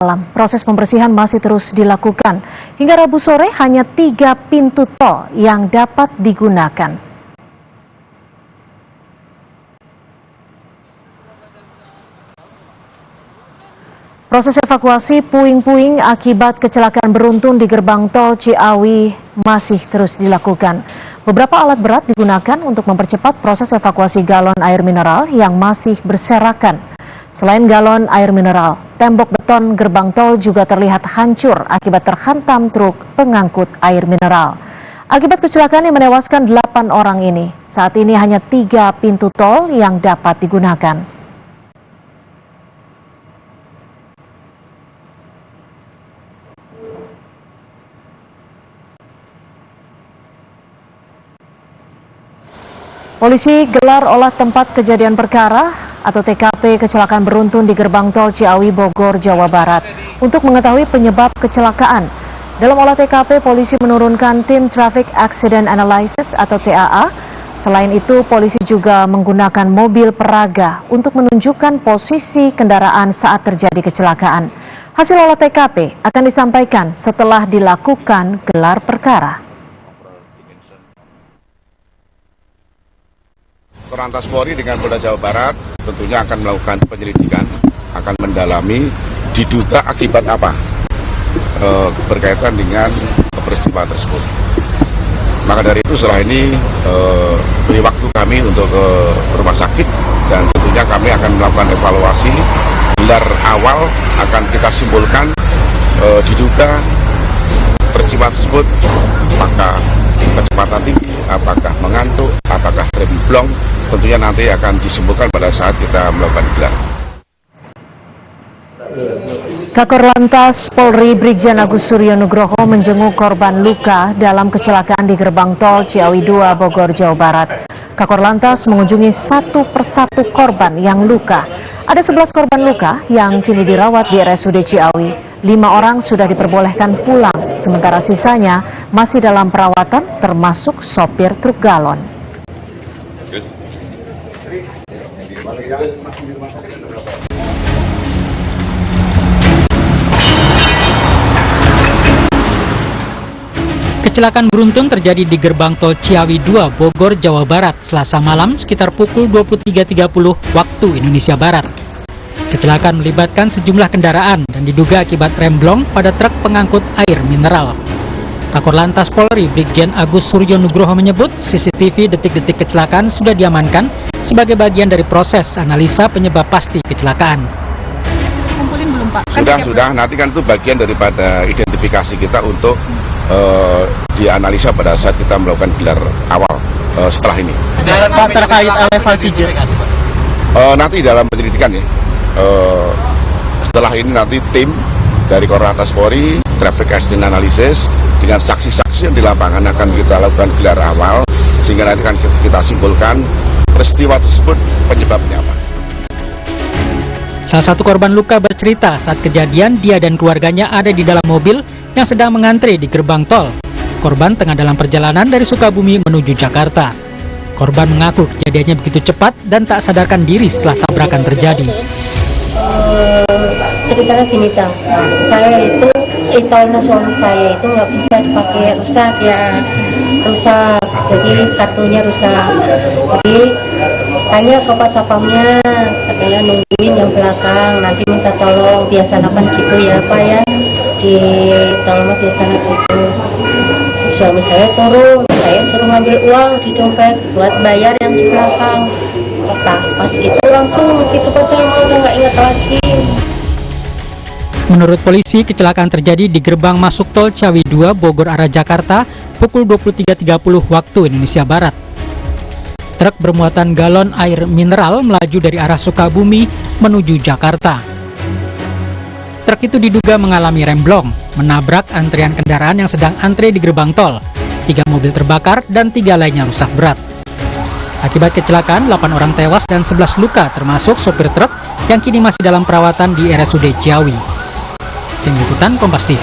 malam, proses pembersihan masih terus dilakukan. Hingga Rabu sore hanya 3 pintu tol yang dapat digunakan. Proses evakuasi puing-puing akibat kecelakaan beruntun di gerbang tol Ciawi masih terus dilakukan. Beberapa alat berat digunakan untuk mempercepat proses evakuasi galon air mineral yang masih berserakan. Selain galon air mineral, tembok beton gerbang tol juga terlihat hancur akibat terhantam truk pengangkut air mineral. Akibat kecelakaan yang menewaskan 8 orang ini, saat ini hanya 3 pintu tol yang dapat digunakan. Polisi gelar olah tempat kejadian perkara atau TKP kecelakaan beruntun di gerbang tol Ciawi, Bogor, Jawa Barat untuk mengetahui penyebab kecelakaan. Dalam olah TKP, polisi menurunkan tim Traffic Accident Analysis atau TAA. Selain itu, polisi juga menggunakan mobil peraga untuk menunjukkan posisi kendaraan saat terjadi kecelakaan. Hasil olah TKP akan disampaikan setelah dilakukan gelar perkara. Korlantas Polri dengan Polda Jawa Barat tentunya akan melakukan penyelidikan, akan mendalami diduga akibat apa berkaitan dengan peristiwa tersebut. Maka dari itu setelah ini beri waktu kami untuk ke rumah sakit dan tentunya kami akan melakukan evaluasi. Gelar awal akan kita simpulkan diduga peristiwa tersebut apakah kecepatan tinggi, apakah mengantuk, apakah rem blong, tentunya nanti akan disimpulkan pada saat kita melakukan gelar. Kakor-Lantas Polri Brigjen Agus Suryo Nugroho menjenguk korban luka dalam kecelakaan di gerbang tol Ciawi 2 Bogor, Jawa Barat. Kakor-Lantas mengunjungi satu persatu korban yang luka. Ada 11 korban luka yang kini dirawat di RSUD Ciawi. 5 orang sudah diperbolehkan pulang, sementara sisanya masih dalam perawatan termasuk sopir truk galon. Kecelakaan beruntun terjadi di gerbang tol Ciawi 2 Bogor, Jawa Barat, Selasa malam sekitar pukul 23.30 waktu Indonesia Barat. Kecelakaan melibatkan sejumlah kendaraan dan diduga akibat rem blong pada truk pengangkut air mineral. Kakor-Lantas Polri Brigjen Agus Suryo Nugroho menyebut CCTV detik-detik kecelakaan sudah diamankan sebagai bagian dari proses analisa penyebab pasti kecelakaan. Kumpulin belum, Pak? Sudah. Nanti kan itu bagian daripada identifikasi kita untuk dianalisa pada saat kita melakukan gelar awal setelah ini. Pak, terkait elevasi nanti dalam penyelidikan ya. Setelah ini nanti tim dari Korlantas Polri, Traffic Accident Analysis dengan saksi-saksi yang di lapangan akan kita lakukan gelar awal sehingga nanti akan kita simpulkan peristiwa tersebut penyebabnya apa. Salah satu korban luka bercerita saat kejadian dia dan keluarganya ada di dalam mobil yang sedang mengantre di gerbang tol. Korban tengah dalam perjalanan dari Sukabumi menuju Jakarta. Korban mengaku kejadiannya begitu cepat dan tak sadarkan diri setelah tabrakan terjadi. Ceritanya gini, Kang. Saya itu e-tolnya suami saya itu nggak bisa dipakai, rusak. Jadi kartunya rusak. Jadi tanya ke Pak Sapamnya, katanya nungguin yang belakang, nanti minta tolong, biasanya gitu ya Pak ya, di tolong biasanya gitu. Suami saya turun, saya suruh ngambil uang di dompet buat bayar yang di belakang. Pas itu langsung gitu Pak, saya udah nggak ingat lagi. Menurut polisi, kecelakaan terjadi di gerbang masuk tol Ciawi 2 Bogor arah Jakarta pukul 23.30 waktu Indonesia Barat. Truk bermuatan galon air mineral melaju dari arah Sukabumi menuju Jakarta. Truk itu diduga mengalami rem blong, menabrak antrian kendaraan yang sedang antre di gerbang tol. 3 mobil terbakar dan 3 lainnya rusak berat. Akibat kecelakaan, 8 orang tewas dan 11 luka termasuk sopir truk yang kini masih dalam perawatan di RSUD Ciawi. Tim Liputan Kompas TV.